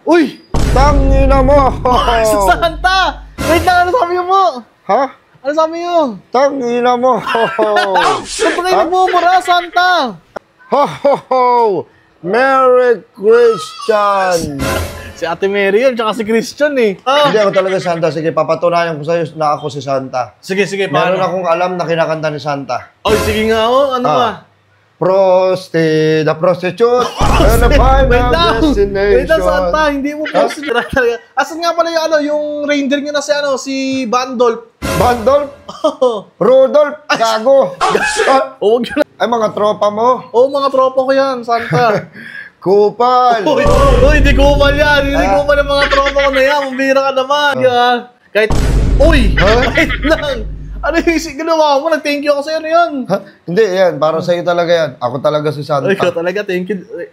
Uy! Tangina mo! Sa Santa! Wait lang, ano sabi mo? Ha? Ano sabi mo? Tangina mo! Saan pa kayo nagmumura, Santa? Ho ho ho! Merry Christian! Si Ate Mary yun, tsaka si Christian eh. Hindi ako talaga Santa. Sige, papatunayan ko sa'yo na ako si Santa. Sige, Meron paano? akong alam na kinakanta ni Santa. Oh, sige nga oh, ano ba? Prosti, the prostitute, and the Wait final lang! destination. Wait lang, Santa, hindi mo post talaga. Asan nga pala yung ano, yung reindeer nyo na si Bandolf? Bandolf? Oh, Rudolph? Gago? huwag yun. Ay, mga tropa mo? Oh, mga tropa ko yan, Santa. Kupal! Uy, hindi ko man yan. Hindi ko man ang mga tropa ko na yan. Mambira ka naman. Kahit, uy! Wait lang. Ano yung ginawa mo? Nag-thank you ako sa'yo na yun. Ha? Hindi, yan. Para sa'yo talaga yan. Ako talaga si Santa. Ay, ikaw talaga, thank you. Ay,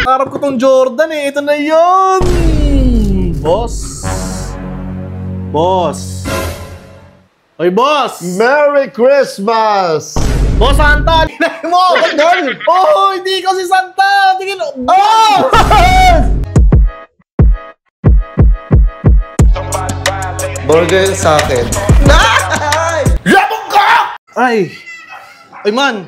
harap ko tong Jordan eh. Ito na yun! Boss. Boss. Oy, boss! Merry Christmas! Boss Santa! Hinay mo! Tagal! Oh, hindi ko si Santa! Tingin, Oh! Burger sa akin. Labog ka! Ay! Oy, man!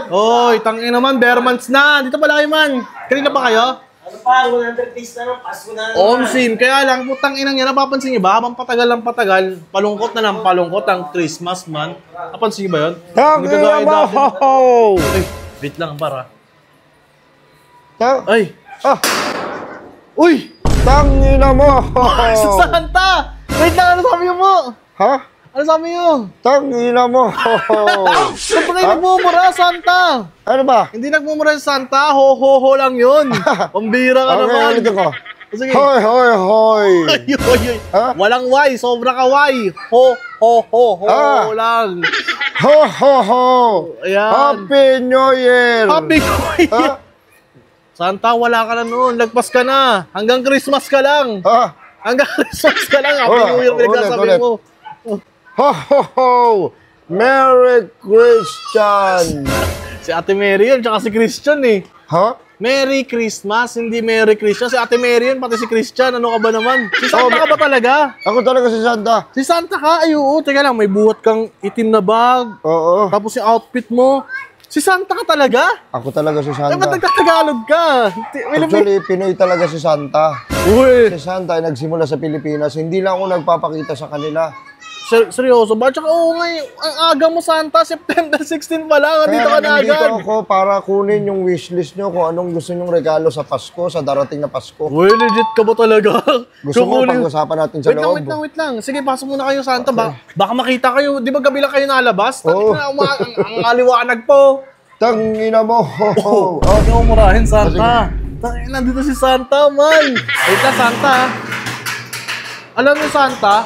Oy, tangin naman, bare months na! Dito pala kayo, man! Kanina pa kayo? Ano pa, 100 days na lang, Pasko na. Omsin, kaya lang, putang inang yan, napapansin niyo ba? Habang patagal ng patagal, palungkot na ng palungkot ang Christmas, man. Napansin niyo ba yun? Hindi ka gaya dati. Ay, wait lang, para. Ay! Ah! Uy! Tangina mo! Sa Santa! Wait lang, ano sabi mo? Ha? Ano sabi mo? Tangina mo! Saan pa kayo nagmumura, Santa? Ano ba? Hindi nagmumura si Santa, ho-ho-ho lang yun. Pambira ka naman. Ulit ako. Sige. Hoy, hoy, hoy! Ay, ay, ay. Ha? Walang Y, sobra ka Y. Ho lang. Ho, ho, ho! Ayan. Happy New Year! Happy New Year. Ha? Santa, wala ka na noon. Lagpas ka na. Hanggang Christmas ka lang. Ha? Hanggang Christmas ka lang. Happy New Year, pinagsasabi ulit. mo. Ho, ho, ho! Merry Christian! Si Ate Mary yun, tsaka si Christian eh. Ha? Merry Christmas, hindi Merry Christian. Si Ate Mary yun, pati si Christian. Ano ka ba naman? Si Santa ka ba talaga? Ako talaga si Santa. Si Santa ka? Ay, oo. Teka lang, may buhat kang itim na bag. Oo. Tapos yung outfit mo. Si Santa ka talaga? Ako talaga si Ay, Santa. ba't nagtatagalog ka? Actually, Pinoy talaga si Santa. Uy! Si Santa ay nagsimula sa Pilipinas. Hindi lang ako nagpapakita sa kanila. Seryoso ba? Tsaka oo nga, ang aga mo Santa, September 16 pa lang, andito ka na agad. Nandito ako para kunin yung wishlist nyo kung anong gusto nyong regalo sa Pasko, sa darating na Pasko. Uy, legit ka ba talaga? Gusto mo pag-usapan natin sa loob? Wait lang. Sige, pasok muna kayo Santa. Baka makita kayo, di ba gabi lang kayo nalabas? Oo. Ang aliwanag po. Tangina mo! Huwag niyo umurahin, Santa. Tangina, nandito si Santa, man. Wait lang, Santa. Alam niyo, Santa,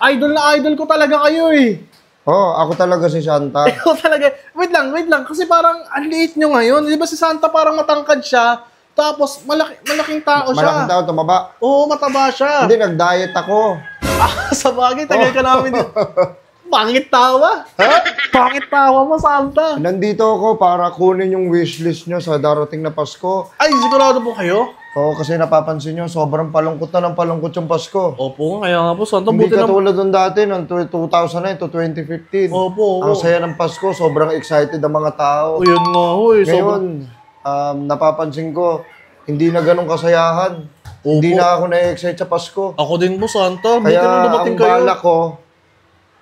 idol na idol ko talaga kayo eh. Ako talaga si Santa. Ikaw talaga. Wait lang. Kasi parang ang liit nyo ngayon. Di ba si Santa parang matangkad siya, tapos malaking tao siya. Malaking tao, tumaba. Oo, mataba siya. Hindi, nag-diet ako. Sa bagay, tagal ka namin dito. Pangit tawa. Ha? Pangit tawa mo, Santa. Nandito ako para kunin yung wishlist nyo sa darating na Pasko. Ay, sigurado po kayo? Oo, kasi napapansin nyo, sobrang palungkot na ng palungkot yung Pasko. Opo, kaya nga po, Santa. Hindi Buti na... katulad nung dati, noong 2009 to 2015. Opo. Ang saya ng Pasko, sobrang excited ang mga tao. O, yun nga, huy. Ngayon, napapansin ko, hindi na ganun kasayahan. Opo. Hindi na ako na-excite sa Pasko. Ako din po, Santa. Buti Kaya na dumating ang kayo. balak ko,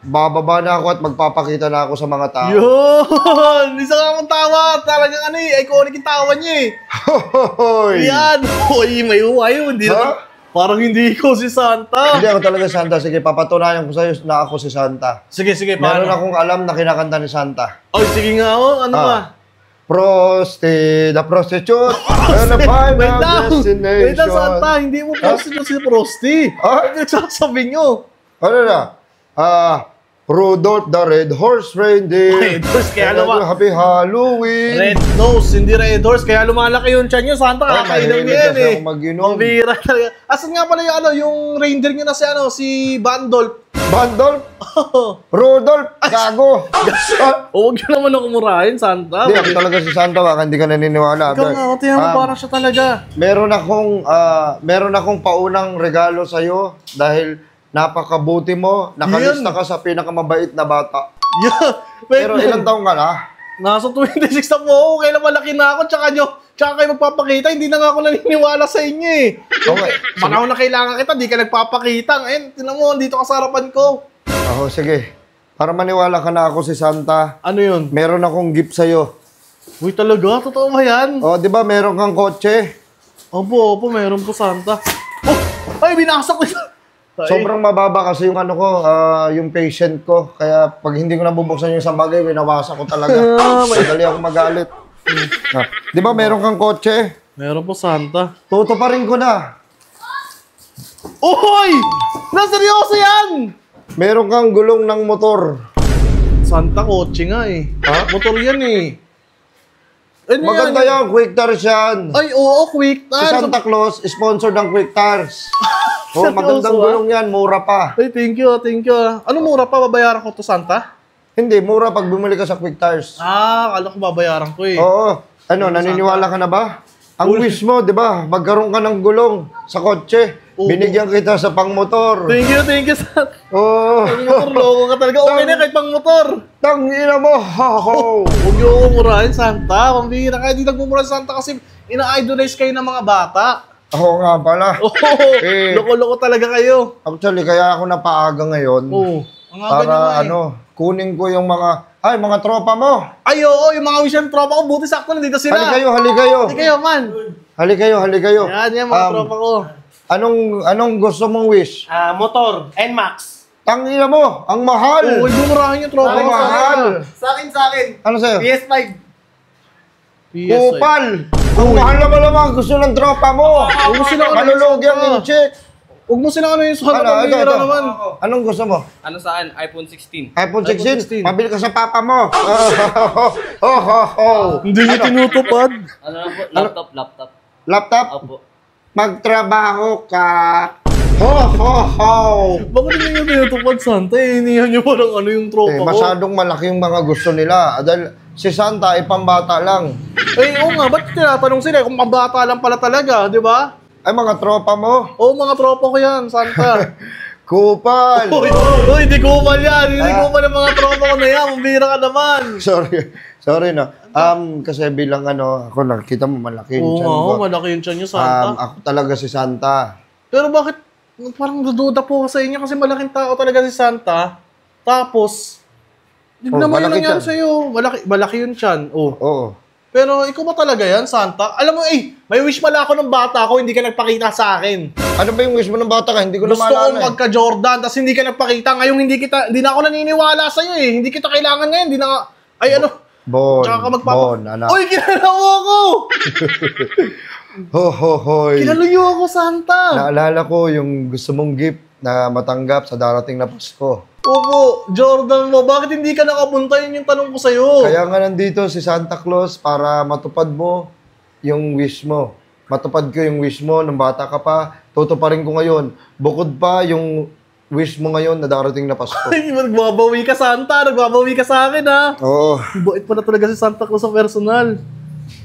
bababa na ako at magpapakita na ako sa mga tao. Yun! Isa ka mong tawa. Talagang ano eh, iconic yung tawa niya eh. Hoy! Yan! Hoy, may uwayo. Hindi Ha? na, parang hindi ko si Santa. Hindi ako talaga Santa. Sige, papatunayan ko sa'yo na ako si Santa. Sige, Meron paano? akong alam na kinakanta ni Santa. Oy, sige nga oh. Ano ba? Prosti, the prostitute, and the Wait final lang! destination. Wait lang, Santa. Hindi mo Prosti na si Prosti. Ah? Ano nagsasabi nyo? Ano na? Rudolph the Red Horse Reindeer. Red Horse, kaya Happy Halloween. Red nose, hindi red horse. Kaya lumalaki yung tiyan nyo. Santa, kakainom mahilig yan kasi eh. ako mag-inom. Mambira talaga. Asan nga pala yung reindeer nyo na si Bandolph? Bandolph? Rudolph? Gago. Huwag nyo naman ako murahin, Santa. Hindi, ako talaga si Santa, baka hindi ka naniniwala. Ikaw nga, tiyan mo parang siya talaga. Meron akong paunang regalo sa'yo dahil napakabuti mo. Nakalista ka sa pinakamabait na bata. Yeah, wait Pero lang. ilang taong ka na? Nasa 26 na po ako. Kailan malaki na ako. Tsaka kayo magpapakita. Hindi na nga ako naniniwala sa inyo eh. Okay. Panahon na kailangan kita, di ka nagpapakita. Ngayon, tinan mo, dito ka sa harapan ko. Sige. Para maniwala ka na ako si Santa, Ano yun? meron akong gift sa'yo. Uy, talaga? Totoo ba yan? O, di ba meron kang kotse? Opo, meron po, Santa. Oh! Ay, binasak ko ito. Sobrang mababa kasi yung yung patient ko. Kaya pag hindi ko nabubuksan yung isang bagay, winawasa ko talaga. Madali ako magalit. Di ba meron kang kotse? Meron po, Santa. Tutuparin ko na. Uy! Seryoso yan! Meron kang gulong ng motor. Santa, kotse nga eh. Motor yan eh. Ano Maganda yan, Quick Tires yan. Ay, oo, Quick Si Tires. Santa Claus, sponsor ng Quick Tires. Magandang Seryoso, gulong yan, mura pa. Ay, thank you. Ano mura pa? Babayaran ko to, Santa? Hindi, mura pag bumili ka sa Quick Tires. Kala ko babayaran ko eh. Oo. Naniniwala ka na ba? Ang wish mo, di ba? Magkaroon ka ng gulong sa kotse. Binigyan kita sa pangmotor. Thank you, Santa. Oo. Pang motor, loko ka talaga. Okay na kahit pang motor. Tangina mo, ho-ho. Huwag niyo ako murahin, Santa. Pambihira kayo. Di nagmumura si Santa kasi ina-idolize kayo ng mga bata. Ako nga pala. Loko-loko talaga kayo. Actually, kaya ako napaaga ngayon. Ang aga niyo nga eh. Kunin ko yung mga tropa mo. Ay, oo, yung mga wishan tropa ko, buti sakto nandito sila. Hali kayo. Hali kayo, man. Yan, mga tropa ko. Anong gusto mong wish? Motor, NMAX. Tangina mo, ang mahal. Huwag mumurahin yung tropa Ang ko. mahal. Sa akin. Ano sa'yo? PS5. Kupal. Ang mahal naman gusto ng tropa mo. Huwag mo silang Malulugi ang in-check. Huwag mo silang ano yung suhat ng pambihira naman. Anong gusto mo? Ano saan? iPhone 16. iPhone 16? 16. Pabili ka sa papa mo. Hindi niyo tinutupad. Ano lang po? Laptop. Laptop? Opo. Magtrabaho ka. Bakit hindi niyo tinutupad, Santa? Inihan niyo parang ano yung tropa ko. Masyadong malaki yung mga gusto nila. Dahil si Santa ay pambata lang. Oo nga, ba't tinatanong sila kung mabata lang pala talaga, di ba? Ay, mga tropa mo. Oo, mga tropa ko yan, Santa. Kupal. Uy, di kupal yan. Hindi kupal ang mga tropa ko na yan. Mambira ka naman. Sorry na. Kasi bilang ako nakita mo malaki yung Oo, tiyan ko. malaki yung tiyan niyo, Santa. Ako talaga si Santa. Pero bakit parang dududa po ako sa inyo kasi malaking tao talaga si Santa. Tapos, hindi naman yun nangyari sa'yo. Malaki yung tiyan. Oo. Pero ikaw ba talaga yan, Santa? Alam mo, may wish pala ako ng bata ko, hindi ka nagpakita sa akin. Ano ba yung wish mo ng bata ka? Hindi ko na Gusto maalala. kong magka-Jordan, tapos hindi ka nagpakita. Ngayong hindi na ako naniniwala sa'yo eh. Hindi kita kailangan ngayon. Hindi na nga, Bon, tsaka ka Bon, anak. Uy, kilala mo ako! Hoy. Kilala niyo ako, Santa. Naalala ko yung gusto mong gift na matanggap sa darating na Pasko. Opo, Jordan mo, bakit hindi ka nakapunta? Yun yung tanong ko sa'yo. Kaya nga nandito si Santa Claus para matupad mo yung wish mo. Matupad ko yung wish mo nung bata ka pa. Tutuparin ko ngayon. Bukod pa yung wish mo ngayon na darating na Pasko. Ay, nagbabawi ka, Santa. Nagbabawi ka sa akin, ha? Oo. Bait pala talaga si Santa Claus sa personal.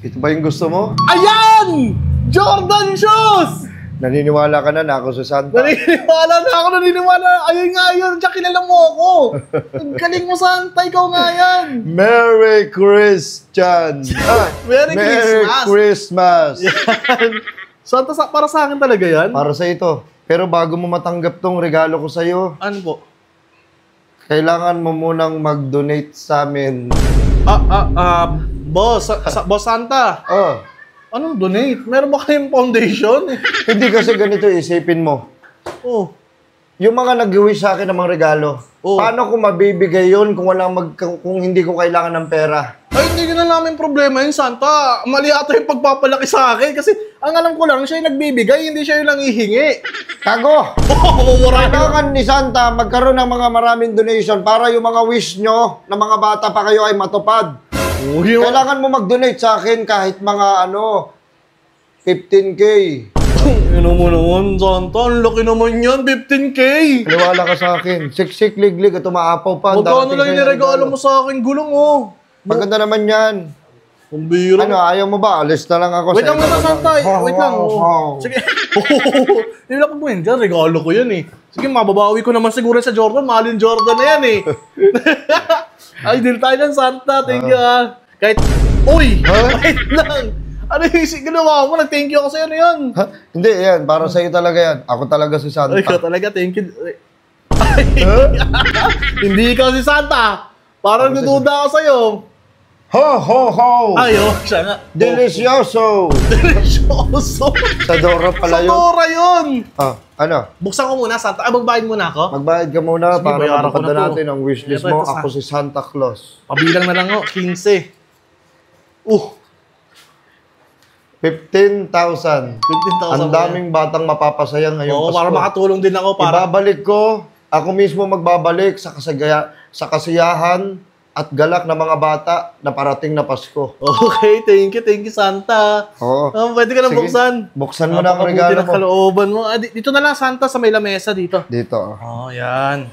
Ito ba yung gusto mo? Ayan! Jordan shoes! Naniniwala ka na ako sa Santa. Naniniwala. Ayun nga yun. Diyan kilala mo ako. Ang galing mo, Santa. Ikaw nga yan. Merry Christian! Merry Christmas! Santa, para sa akin talaga yan? Para sa ito. Pero bago mo matanggap tong regalo ko sa'yo, Ano po? kailangan mo munang mag-donate sa amin. Boss Santa. Anong donate? Meron ba kayong foundation? Hindi kasi ganito isipin mo. Oh. Yung mga nag-wish sa akin ng mga regalo, paano ko mabibigay yun kung hindi ko kailangan ng pera? Ay, hindi na namin problema yun, Santa. Mali ata yung pagpapalaki sa akin kasi ang alam ko lang, siya yung nagbibigay, hindi siya yung nangihingi. Kago! Mumurahin mo. Kailangan ni Santa magkaroon ng mga maraming donation para yung mga wish nyo na mga bata pa kayo ay matupad. Uy, Kailangan mo mag-donate sa akin kahit mga 15K. Ano mo naman, Santa? Ang laki naman yan, 15K. Paniwala ka sa akin. Siksik, liglig at umaapaw pa. Magkano lang yung regalo mo sa akin? Gulong, oh. Maganda naman yan. Ang biro. Ano, ayaw mo ba? Alis na lang ako Wait lang ikaw. muna, Santa. Wait lang. Ho. Sige. Hindi lang po dyan. Regalo ko yan eh. Sige, mababawi ko naman siguro sa Jordan. Mahal yung Jordan na yan eh. Ay, deal tayo dyan, Santa. Thank you ah. Kahit, uy! Wait lang. Ano yung ginawa mo? Nag-thank you ako sa'yo na yan. Ha? Hindi, yan. Para sa'yo talaga yan. Ako talaga si Santa. Ay, ikaw talaga. Thank you. Ay, hindi ikaw si Santa. Parang naduda ako sa'yo. Ho, ho, ho! Ay, oh, siya nga. Delicioso! Delicioso. Sa Dora pala yun. Sa Dora yun. Ano? Buksan ko muna, Santa. Ay, magbayad muna ako. Magbayad ka muna Sige, para bayaran ko matupad na na to. natin ang wishlist Ito, mo. ito, Ako si Santa Claus. Pabilang na lang ako. 15. 15,000. 15,000. Ang daming batang mapapasaya ngayong Oo, Pasko. para makatulong din ako. Para... Ibabalik ko, ako mismo magbabalik sa kasiyahan at galak ng mga bata na parating na Pasko. Okay, thank you, Santa. Oo. Pwede ka na Sige, buksan. Buksan mo na ang Napakabuti regalo ng mo. kalooban mo. Dito na lang, Santa, sa may lamesa dito. Dito. Oh, yan.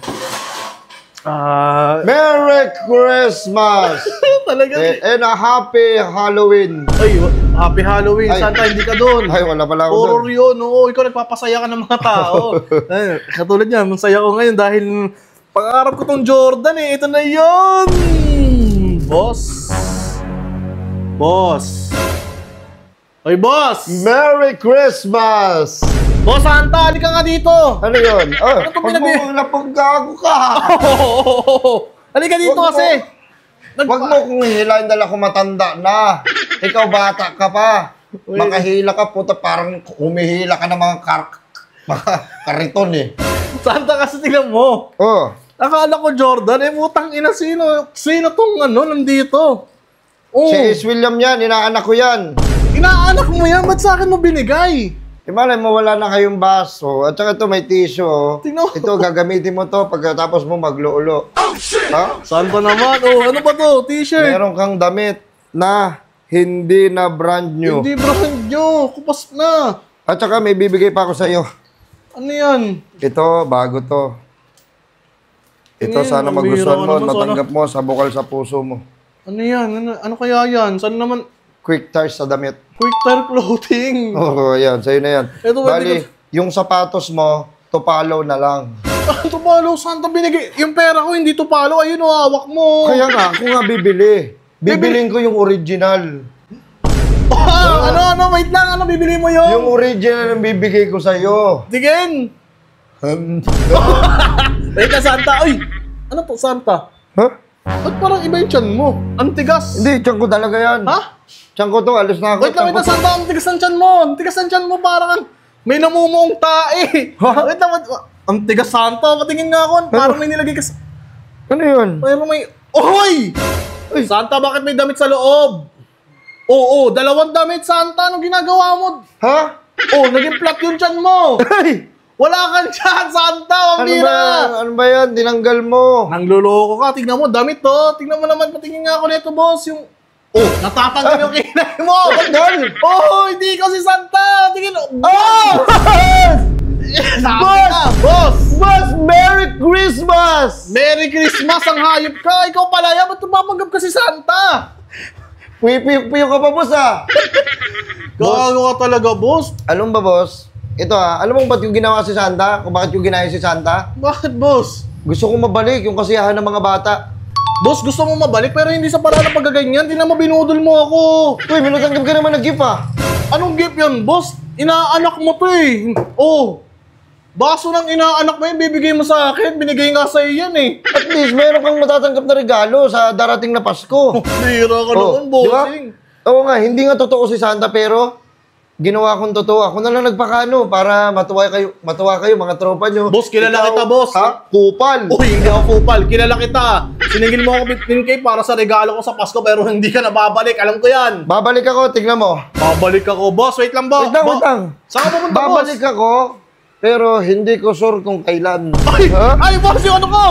Merry Christmas! Talaga. And a Happy Halloween! Ay, happy Halloween, Ay. Santa. Hindi ka doon. Ay, wala pala ako Horror doon. yun. Oo, ikaw nagpapasaya ka ng mga tao. Ay, katulad niya, masaya ko ngayon dahil pangarap ko tong Jordan eh. Ito na yun! Boss. Boss. Oy, boss! Merry Christmas! Boss Santa, halika nga dito! Ano yun? Oh, Ano to huwag mo napaggago ka! Halika dito Wag mo- kasi! Huwag mo kong hihilahin dala ko matanda na. Ikaw bata ka pa. Makahila ka, puta, parang humihila ka ng mga kariton eh. Santa kasi tingnan mo. Oh, Akala ko Jordan, putang ina, sino tong nandito? Oh, si Ace William yan, inaanak ko yan. inaanak mo yan, ba't sa akin mo binigay? Malay mo, wala na kayong baso. At saka ito, may tissue. Oh. Tingnan mo. Ito, gagamitin mo to pagkatapos mo magluulo. Ha? Santa naman, ano ba to? T-shirt? Meron kang damit na hindi na brand new. Hindi brand new, kupas na. At saka may bibigay pa ako sa iyo. Ano yan? Ito, bago to. Ito, Ano yan? sana Ang magustuhan bihira mo, ka naman, natanggap mo sa bukal sa puso mo. Ano yan? Ano kaya yan? Saan naman? Quick touch sa damit. Quick tire clothing. Oo, yan. Sa'yo na yan. Ito, Bali, yung sapatos mo, tupalo na lang. Ano to palo? Santa binigay? Yung pera ko hindi to palo. Ayun o, hawak mo. Kaya nga, ako nga bibili. Bibilin ko yung original. Ano? Wait lang. Ano bibili mo yun? Yung original ang bibigay ko sa'yo. Tigin. Wait na, Santa. Uy! Ano to, Santa? Ha? Ba't parang iba yung tiyan mo? Ang tigas. Hindi, tiyan ko talaga yan. Ha? Tiyan ko to, alis na ako. Wait lang, Tiyan ko to. Santa. Ang tigas ng tiyan mo. Ang tigas ng tiyan mo. Parang may namumuong tae. Ha? Wait lang. Ang tigas, Santa. Patingin nga ako. Parang may nilagay ka sa... Ano yun? Parang may... Ohoy! Santa, bakit may damit sa loob? Oo, dalawang damit, Santa. Anong ginagawa mo? Ha? Oh, naging flat yung tiyan mo. Ay! Wala kang tiyan, Santa. Ang Ano bira. ba? Ano ba yan? Tinanggal mo. Nangloloko ka. Tignan mo, damit to. Tignan mo naman, patingin nga ako nito, boss. Yung... Oh, natatanggal yung kinay mo. Tanggal? Oh, hindi ko si Santa. Tingin. Oh! Sabi ka, boss. Boss, Merry Christmas! Merry Christmas, ang hayop ka. Ikaw pala yan. Ba't tumapanggap ka si Santa? Puyo ka pa, boss, ah. Gago ka talaga, boss. Alam ba, boss? Ito, alam mo ba't yung ginawa si Santa? Kung bakit yung ginaya si Santa? Bakit, boss? Gusto kong mabalik yung kasiyahan ng mga bata. Boss, gusto mo mabalik pero hindi sa paraan ng paggaganyan. Di naman binudol mo ako. Uy, minutanggap ka naman ng gift, ah. Anong gift yan, boss? Inaanak mo to eh. Oh, baso ng inaanak mo yun, bibigay mo sa akin. Binigay nga sa'yo yan eh. At least, meron kang matatanggap na regalo sa darating na Pasko. Bira ka naman, di ba? bossing. Oo nga, hindi nga totoo si Santa, pero ginawa kong totoo. Ako na lang nagpakano para matuwa kayo, mga tropa nyo. Boss, kilala Ikaw, kita, boss. Ha? Kupal. Uy, hindi ako kupal. Kilala kita. Siningil mo ako 15K para sa regalo ko sa Pasko pero hindi ka na babalik. Alam ko yan. Babalik ako, tignan mo. Babalik ako, boss. Wait lang, boss. Wait lang. Saan ka pumunta, boss? Babalik ako Pero hindi ko sure kung kailan. Ay! Ha? Ay, boss, yung ano ko!